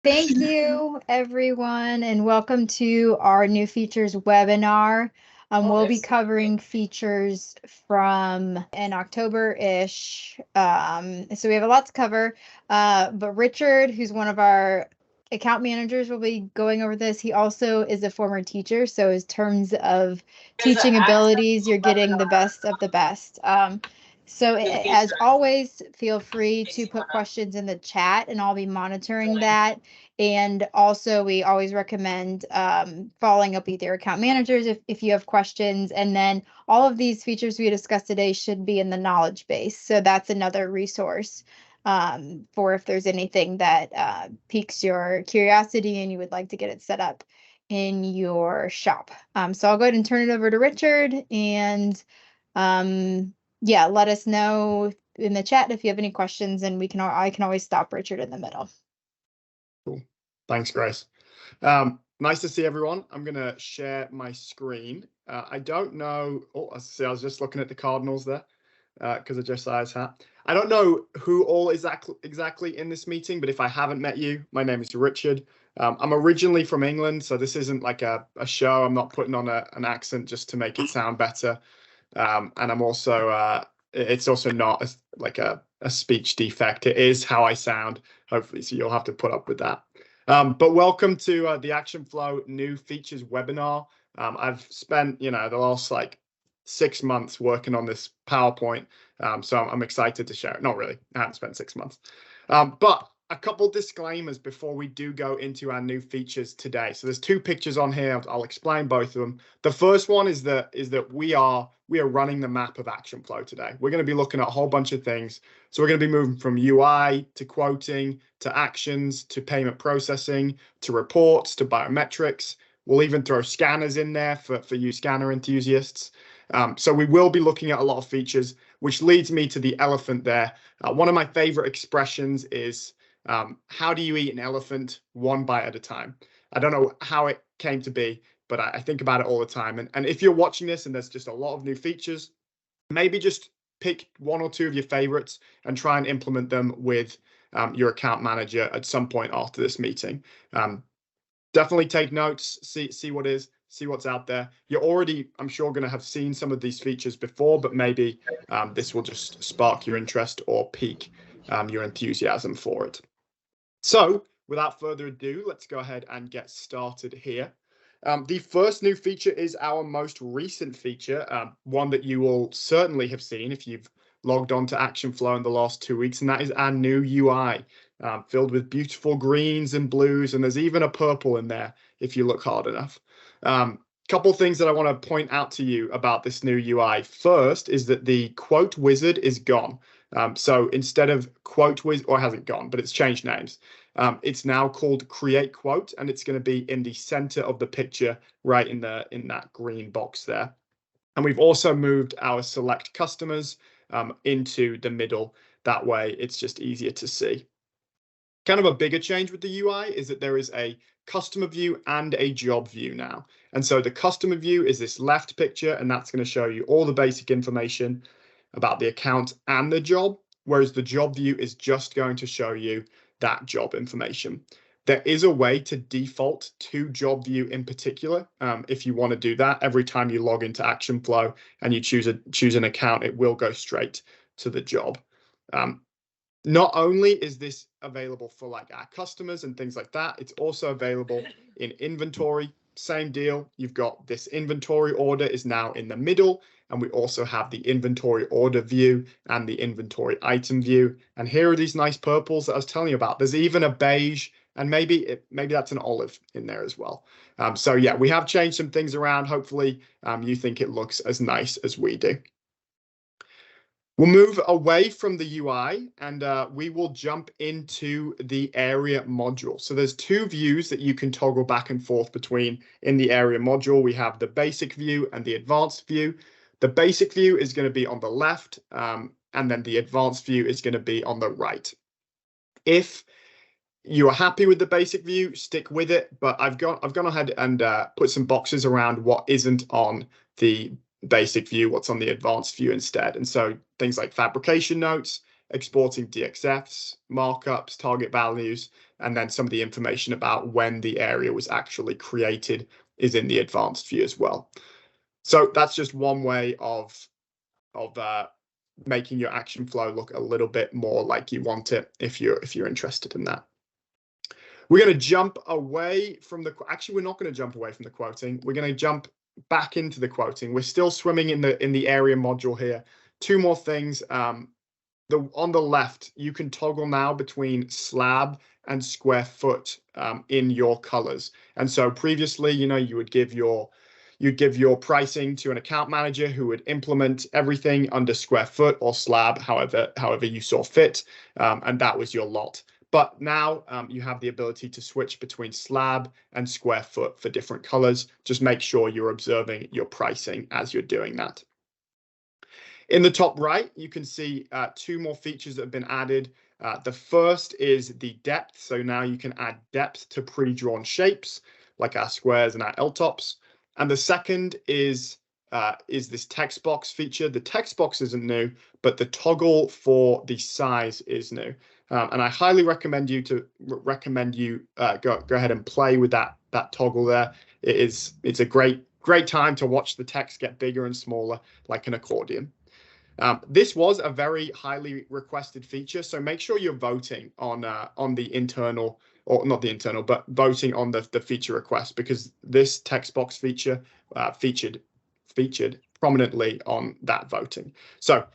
Thank you, everyone, and welcome to our new features webinar. We'll be covering features from in October-ish. So we have a lot to cover, but Richard, who's one of our account managers, will be going over this. He also is a former teacher, so in terms of teaching abilities, you're getting the best of the best. So as always, feel free to put questions in the chat and I'll be monitoring that. And also we always recommend following up with your account managers if you have questions. And then all of these features we discussed today should be in the knowledge base. So that's another resource for if there's anything that piques your curiosity and you would like to get it set up in your shop. So I'll go ahead and turn it over to Richard and yeah, let us know in the chat if you have any questions, and I can always stop Richard in the middle. Cool. Thanks, Grace. Nice to see everyone. I'm going to share my screen. I don't know. Oh, I was just looking at the Cardinals there because of Josiah's hat. I don't know who all is exactly in this meeting, but if I haven't met you, my name is Richard. I'm originally from England, so this isn't like a show. I'm not putting on an accent just to make it sound better. And I'm also, it's also not like a speech defect. It is how I sound, hopefully, so you'll have to put up with that. But welcome to the ActionFlow new features webinar. I've spent, the last like 6 months working on this PowerPoint, so I'm excited to share it. Not really, I haven't spent 6 months. But a couple disclaimers before we do go into our new features today. So there's 2 pictures on here. I'll explain both of them. The first one is that we are running the map of ActionFlow today. We're going to be looking at a whole bunch of things. So we're going to be moving from UI to quoting to actions to payment processing to reports to biometrics. We'll even throw scanners in there for you scanner enthusiasts. So we will be looking at a lot of features, which leads me to the elephant there. One of my favorite expressions is, how do you eat an elephant one bite at a time? I don't know how it came to be, but I think about it all the time. And if you're watching this and there's just a lot of new features, maybe just pick 1 or 2 of your favorites and try and implement them with your account manager at some point after this meeting. Definitely take notes, see what's out there. You're already, I'm sure, going to have seen some of these features before, but maybe this will just spark your interest or pique your enthusiasm for it. So without further ado, let's go ahead and get started here. The first new feature is our most recent feature, one that you will certainly have seen if you've logged on to ActionFlow in the last 2 weeks, and that is our new UI, filled with beautiful greens and blues, and there's even a purple in there if you look hard enough. Couple things that I want to point out to you about this new UI. First is that the quote wizard is gone. So instead of quote wizard, or hasn't gone, but it's changed names. It's now called create quote, and it's going to be in the center of the picture, right in that green box there. And we've also moved our select customers into the middle. That way it's just easier to see. Kind of a bigger change with the UI is that there is a customer view and a job view now. And so the customer view is this left picture, and that's going to show you all the basic information about the account and the job, whereas the job view is just going to show you that job information. There is a way to default to job view in particular. If you want to do that, every time you log into ActionFlow and you choose an account, it will go straight to the job. Not only is this available for like our customers and things like that, it's also available in inventory. Same deal. You've got this inventory order is now in the middle, and we also have the inventory order view and the inventory item view. And here are these nice purples that I was telling you about. There's even a beige, and maybe that's an olive in there as well. So yeah, we have changed some things around. Hopefully you think it looks as nice as we do. We'll move away from the UI and we will jump into the area module. So there's 2 views that you can toggle back and forth between in the area module. We have the basic view and the advanced view. The basic view is going to be on the left, and then the advanced view is going to be on the right. If you are happy with the basic view, stick with it. But I've gone ahead and put some boxes around what isn't on the basic view, what's on the advanced view instead. And so things like fabrication notes, exporting DXFs, markups, target values, and then some of the information about when the area was actually created is in the advanced view as well. So that's just one way of making your action flow look a little bit more like you want it if you're interested in that. We're going to jump away from the, actually, we're not going to jump away from the quoting. We're going to jump back into the quoting. We're still swimming in the area module here. Two more things. On the left, you can toggle now between slab and square foot in your colors. And so previously, you would give your pricing to an account manager who would implement everything under square foot or slab, however you saw fit, and that was your lot. But now you have the ability to switch between slab and square foot for different colors. Just make sure you're observing your pricing as you're doing that. In the top right, you can see two more features that have been added. The first is the depth. So now you can add depth to pre-drawn shapes like our squares and our L-tops. And the second is this text box feature. The text box isn't new, but the toggle for the size is new. And I highly recommend you go ahead and play with that toggle there. It's a great time to watch the text get bigger and smaller like an accordion. This was a very highly requested feature, so make sure you're voting on the internal, or not the internal, but voting on the feature request, because this text box feature featured prominently on that voting. So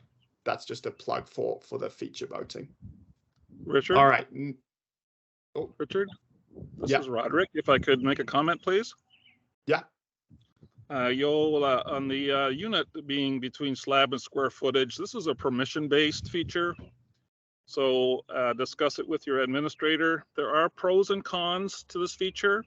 that's just a plug for the feature voting. Richard. All right. Oh, Richard, this is Roderick. If I could make a comment, please. Yeah. You'll on the unit being between slab and square footage, this is a permission-based feature. So discuss it with your administrator. There are pros and cons to this feature.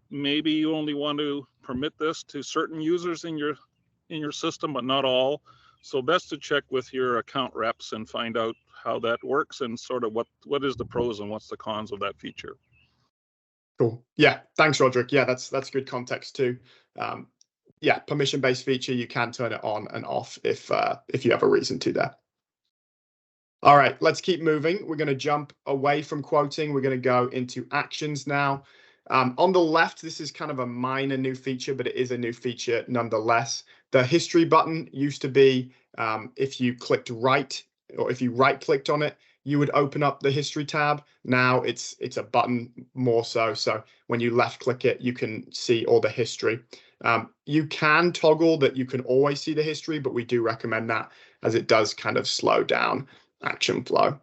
Maybe you only want to permit this to certain users in your system, but not all. So best to check with your account reps and find out how that works and sort of what is the pros and what's the cons of that feature. Cool. Yeah. Thanks, Roderick. Yeah, that's good context too. Yeah, permission-based feature, you can turn it on and off if you have a reason to there. All right, let's keep moving. We're going to jump away from quoting. We're going to go into actions now. On the left, this is kind of a minor new feature, but it is a new feature nonetheless. The history button used to be if you clicked right, or if you right-clicked on it, you would open up the history tab. Now it's a button more so. So when you left-click it, you can see all the history. You can toggle that you can always see the history, but we do recommend that as it does kind of slow down action flow.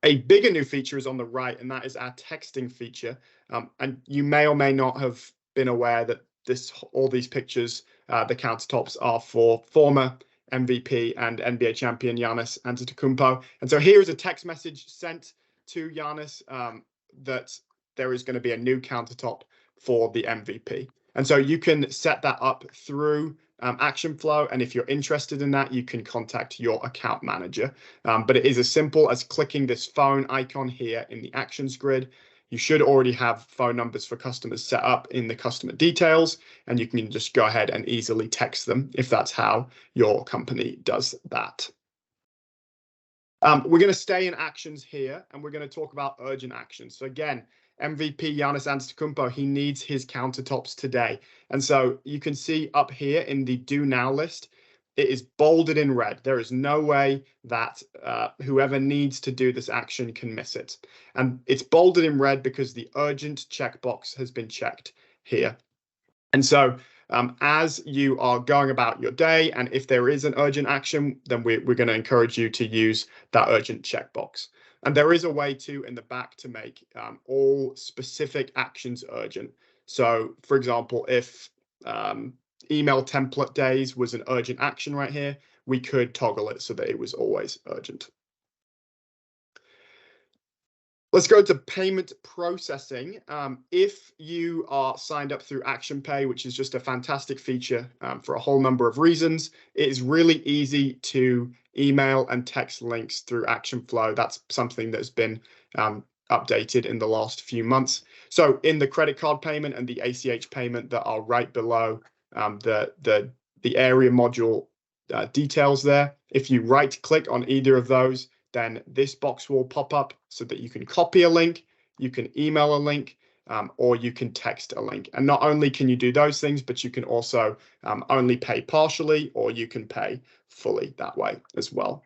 A bigger new feature is on the right, and that is our texting feature. And you may or may not have been aware that all these pictures, the countertops, are for former MVP and NBA champion Giannis Antetokounmpo. And so here is a text message sent to Giannis that there is going to be a new countertop for the MVP. And so you can set that up through ActionFlow. And if you're interested in that, you can contact your account manager. But it is as simple as clicking this phone icon here in the actions grid. You should already have phone numbers for customers set up in the customer details, and you can just go ahead and easily text them if that's how your company does that. We're going to stay in actions here, and we're going to talk about urgent actions. So again, MVP Giannis Antetokounmpo, he needs his countertops today. And so you can see up here in the do now list, it is bolded in red. There is no way that whoever needs to do this action can miss it. And it's bolded in red because the urgent checkbox has been checked here. And so as you are going about your day, and if there is an urgent action, then we're going to encourage you to use that urgent checkbox. And there is a way to, in the back, to make all specific actions urgent. So, for example, if email template days was an urgent action right here, we could toggle it so that it was always urgent. Let's go to payment processing. If you are signed up through ActionPay, which is just a fantastic feature for a whole number of reasons, it is really easy to email and text links through ActionFlow. That's something that's been updated in the last few months. So in the credit card payment and the ACH payment that are right below the area module details there. If you right click on either of those, then this box will pop up so that you can copy a link, you can email a link, or you can text a link. And not only can you do those things, but you can also only pay partially, or you can pay fully that way as well.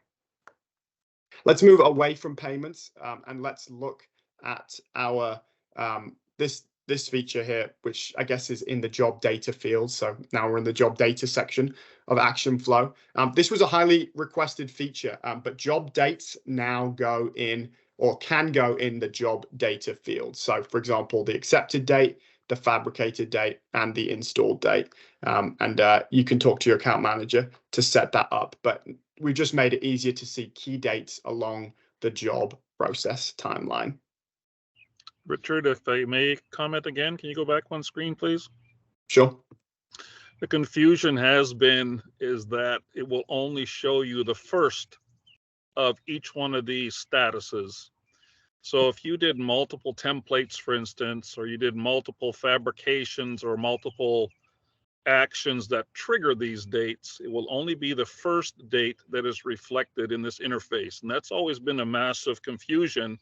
Let's move away from payments and let's look at our this feature here, which I guess is in the job data field. So now we're in the job data section of ActionFlow. This was a highly requested feature, but job dates now go in, or can go in, the job data field. So for example, the accepted date, the fabricated date, and the installed date. You can talk to your account manager to set that up, but we've just made it easier to see key dates along the job process timeline. Richard, if I may comment again, can you go back one screen, please? Sure. The confusion is that it will only show you the first of each one of these statuses. So if you did multiple templates, for instance, or you did multiple fabrications or multiple actions that trigger these dates, it will only be the first date that is reflected in this interface. And that's always been a massive confusion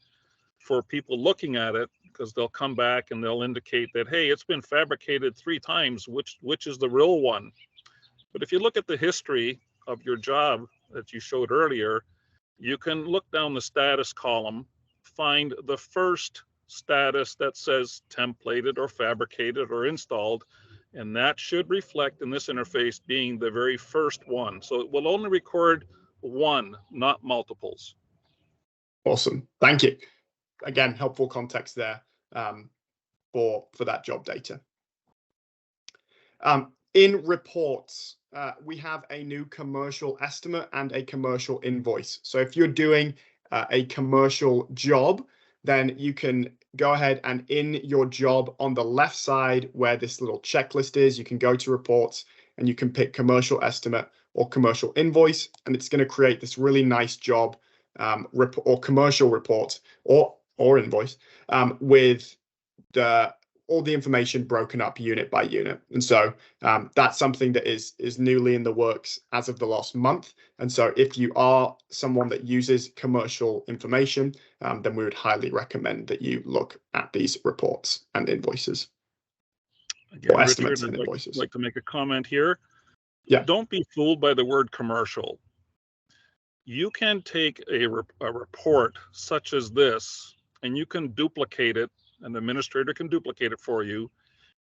for people looking at it, because they'll come back and they'll indicate that, hey, it's been fabricated 3 times, which is the real one. But if you look at the history of your job that you showed earlier, you can look down the status column, find the first status that says templated or fabricated or installed, and that should reflect in this interface being the very first one. So it will only record one, not multiples. Awesome. Thank you. Again, helpful context there for that job data. In reports, we have a new commercial estimate and a commercial invoice. So if you're doing a commercial job, then you can go ahead and in your job on the left side where this little checklist is, you can go to reports and you can pick commercial estimate or commercial invoice, and it's going to create this really nice job or commercial report or invoice with all the information broken up unit by unit. And so that's something that is newly in the works as of the last month. And so if you are someone that uses commercial information, then we would highly recommend that you look at these reports and invoices. Again, or estimates Richard, and invoices. I'd like to make a comment here. Yeah. Don't be fooled by the word commercial. You can take a report such as this, and you can duplicate it, an administrator can duplicate it for you,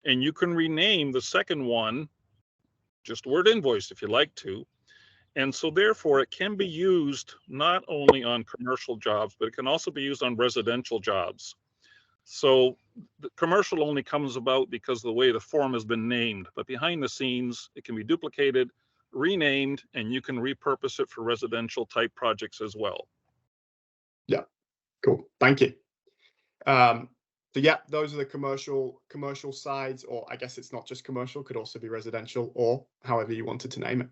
and you can rename the second one, just word invoice if you like to. And so therefore it can be used not only on commercial jobs, but it can also be used on residential jobs. So the commercial only comes about because of the way the form has been named, but behind the scenes, it can be duplicated, renamed, and you can repurpose it for residential type projects as well. Yeah, cool. Thank you. So yeah, those are the commercial sides, or I guess it's not just commercial, could also be residential, or however you wanted to name it.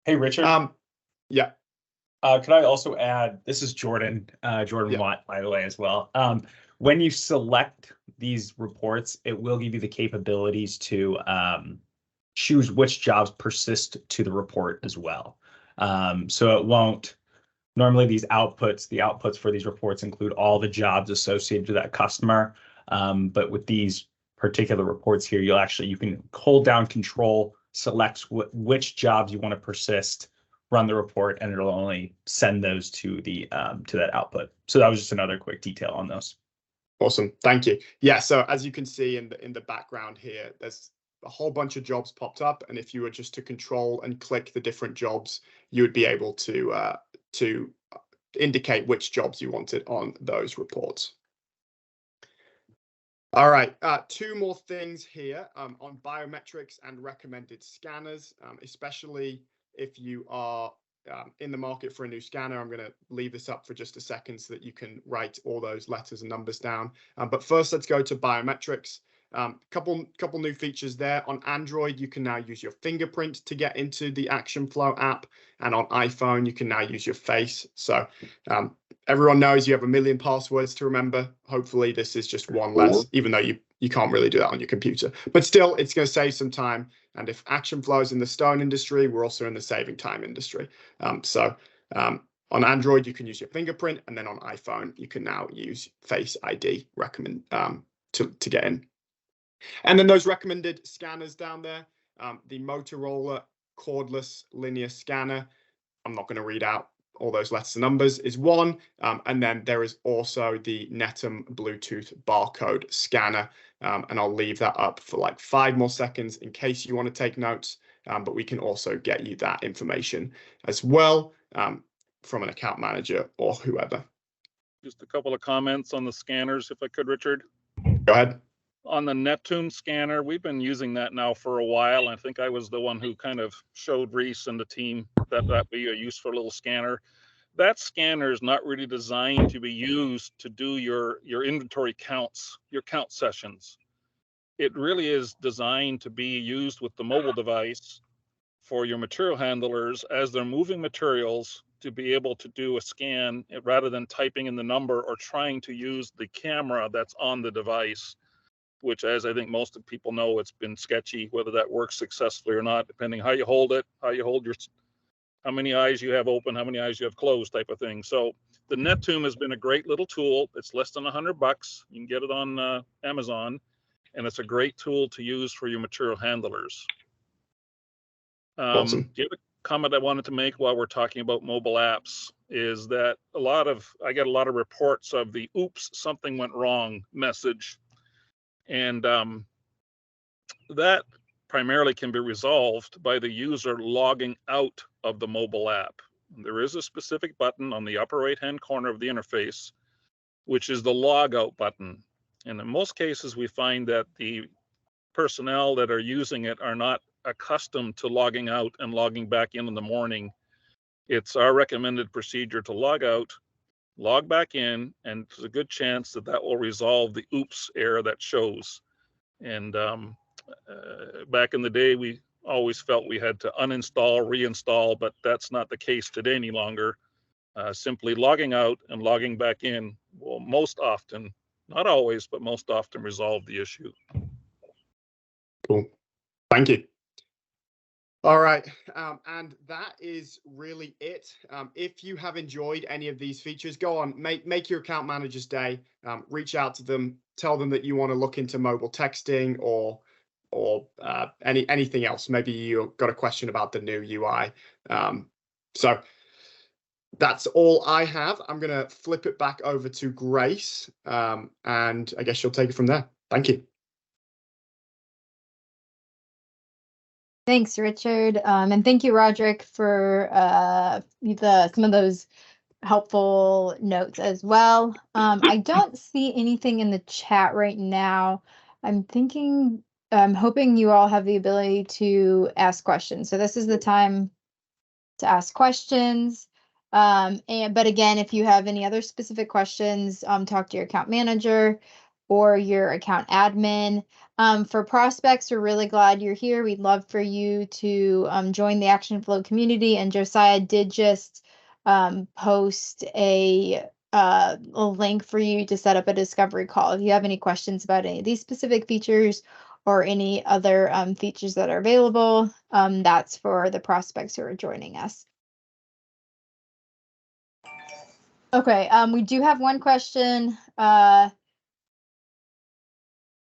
Hey, Richard. Yeah. Could I also add, this is Jordan Watt, by the way, as well. When you select these reports, it will give you the capabilities to choose which jobs persist to the report as well. So it won't, normally the outputs for these reports include all the jobs associated to that customer. But with these particular reports here, you can hold down control, select which jobs you want to persist, run the report, and it'll only send those to the to that output. So that was just another quick detail on those. Awesome, thank you. Yeah, so as you can see in the background here, there's a whole bunch of jobs popped up, and if you were just to control and click the different jobs, you would be able to indicate which jobs you wanted on those reports. All right, 2 more things here on biometrics and recommended scanners, especially if you are in the market for a new scanner. I'm going to leave this up for just a second so that you can write all those letters and numbers down. But first, let's go to biometrics. Couple new features there. On Android, you can now use your fingerprint to get into the ActionFlow app, and on iPhone, you can now use your face. So everyone knows you have a million passwords to remember. Hopefully, this is just one less, even though you can't really do that on your computer. But still, it's going to save some time. And if ActionFlow is in the stone industry, we're also in the saving time industry. On Android, you can use your fingerprint, and then on iPhone, you can now use Face ID to get in. And then those recommended scanners down there, the Motorola cordless linear scanner. I'm not going to read out all those letters and numbers, is one. And then there is also the Netum Bluetooth barcode scanner. And I'll leave that up for like 5 more seconds in case you want to take notes. But we can also get you that information as well from an account manager or whoever. Just a couple of comments on the scanners, if I could, Richard. Go ahead. On the Netum scanner, we've been using that now for a while. I think I was the one who kind of showed Reese and the team that that'd be a useful little scanner. That scanner is not really designed to be used to do your inventory counts, your count sessions. It really is designed to be used with the mobile device for your material handlers as they're moving materials to be able to do a scan rather than typing in the number or trying to use the camera that's on the device, which, as I think most of people know, it's been sketchy whether that works successfully or not, depending how you hold it, how many eyes you have open, how many eyes you have closed, type of thing. So the Netum has been a great little tool. It's less than $100. You can get it on Amazon, and it's a great tool to use for your material handlers. Awesome. The other comment I wanted to make while we're talking about mobile apps is that I get a lot of reports of the "oops, something went wrong" message. And that primarily can be resolved by the user logging out of the mobile app. There is a specific button on the upper right-hand corner of the interface, which is the logout button. And in most cases, we find that the personnel that are using it are not accustomed to logging out and logging back in the morning. It's our recommended procedure to log out, log back in, and there's a good chance that that will resolve the oops error that shows. And back in the day, we always felt we had to uninstall, reinstall, but that's not the case today any longer. Simply logging out and logging back in will most often, not always, but most often resolve the issue. Cool. Thank you. All right, and that is really it. If you have enjoyed any of these features, go on, make your account manager's day. Reach out to them, tell them that you want to look into mobile texting or anything else. Maybe you've got a question about the new UI. So that's all I have. I'm going to flip it back over to Grace, and I guess she'll take it from there. Thank you. Thanks, Richard. And thank you, Roderick, for some of those helpful notes as well. I don't see anything in the chat right now. I'm hoping you all have the ability to ask questions. So this is the time to ask questions. But again, if you have any other specific questions, talk to your account manager or your account admin. For prospects, we're really glad you're here. We'd love for you to join the ActionFlow community. And Josiah did just post a link for you to set up a discovery call. If you have any questions about any of these specific features or any other features that are available, that's for the prospects who are joining us. Okay, we do have one question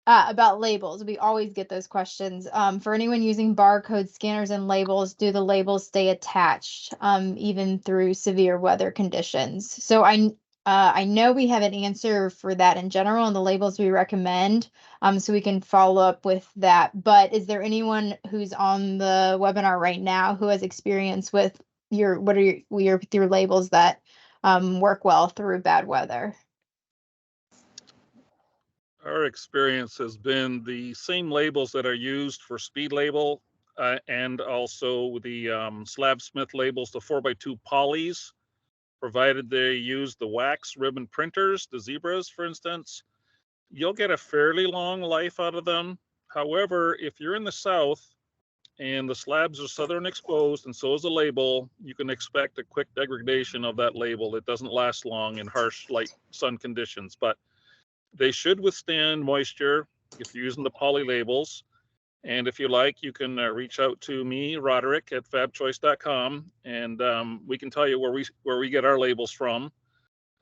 about labels. We always get those questions. For anyone using barcode scanners and labels, do the labels stay attached even through severe weather conditions? So I know we have an answer for that in general and the labels we recommend, so we can follow up with that. But is there anyone who's on the webinar right now who has experience with your labels that work well through bad weather? Our experience has been the same labels that are used for speed label and also the Slabsmith labels, the 4x2 polys, provided they use the wax ribbon printers, the zebras, for instance. You'll get a fairly long life out of them. However, if you're in the south and the slabs are southern exposed and so is the label, you can expect a quick degradation of that label. It doesn't last long in harsh light sun conditions, but they should withstand moisture. if you're using the poly labels. And if you like, you can reach out to me, Roderick, at fabchoice.com, and we can tell you where we get our labels from.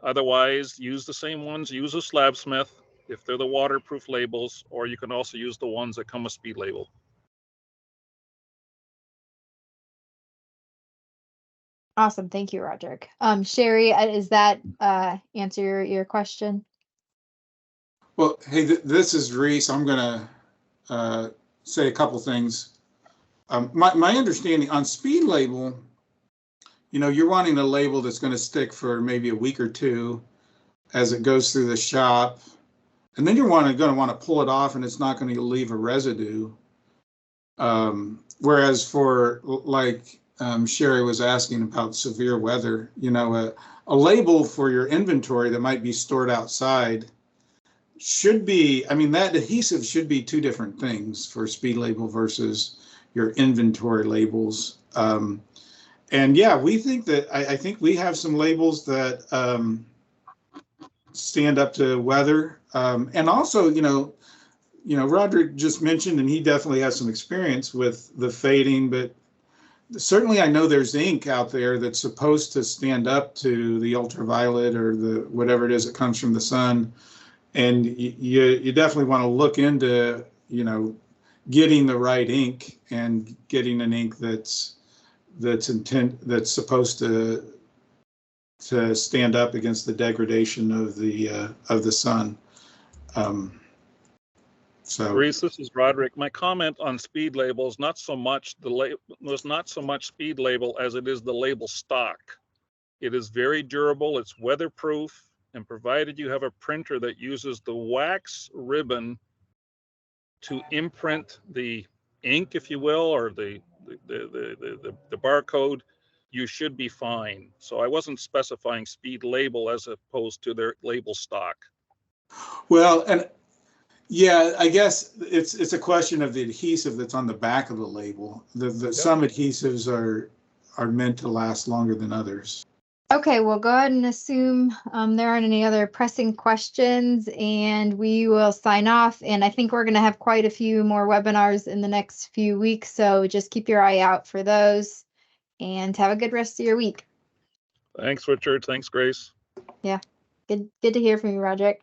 Otherwise, use the same ones. Use a Slabsmith if they're the waterproof labels, or you can also use the ones that come with speed label. Awesome. Thank you, Roderick. Sherry, is that answer your question? Well, hey, this is Reese. I'm going to say a couple things. My understanding on speed label, you know, you're wanting a label that's going to stick for maybe a week or two as it goes through the shop. And then you're going to want to pull it off and it's not going to leave a residue. Whereas for like Sherry was asking about severe weather, you know, a label for your inventory that might be stored outside should be, I mean, that adhesive should be two different things for speed label versus your inventory labels. And yeah, we think that, I think we have some labels that stand up to weather. And also, you know, Roderick just mentioned, and he definitely has some experience with the fading, but certainly I know there's ink out there that's supposed to stand up to the ultraviolet or the whatever it is that comes from the sun. And you definitely want to look into, you know, getting the right ink and getting an ink that's supposed to stand up against the degradation of the sun. So, Reese, this is Roderick. My comment on speed labels, not so much was not so much speed label as it is the label stock. It is very durable. It's weatherproof. And provided you have a printer that uses the wax ribbon to imprint the ink, if you will, or the barcode, you should be fine. So I wasn't specifying speed label as opposed to their label stock. well, and yeah, I guess it's a question of the adhesive that's on the back of the label. Some adhesives are meant to last longer than others. Okay, we'll go ahead and assume there aren't any other pressing questions, and we will sign off. And I think we're going to have quite a few more webinars in the next few weeks, so just keep your eye out for those, and have a good rest of your week. Thanks, Richard. Thanks, Grace. Yeah, good to hear from you, Roderick.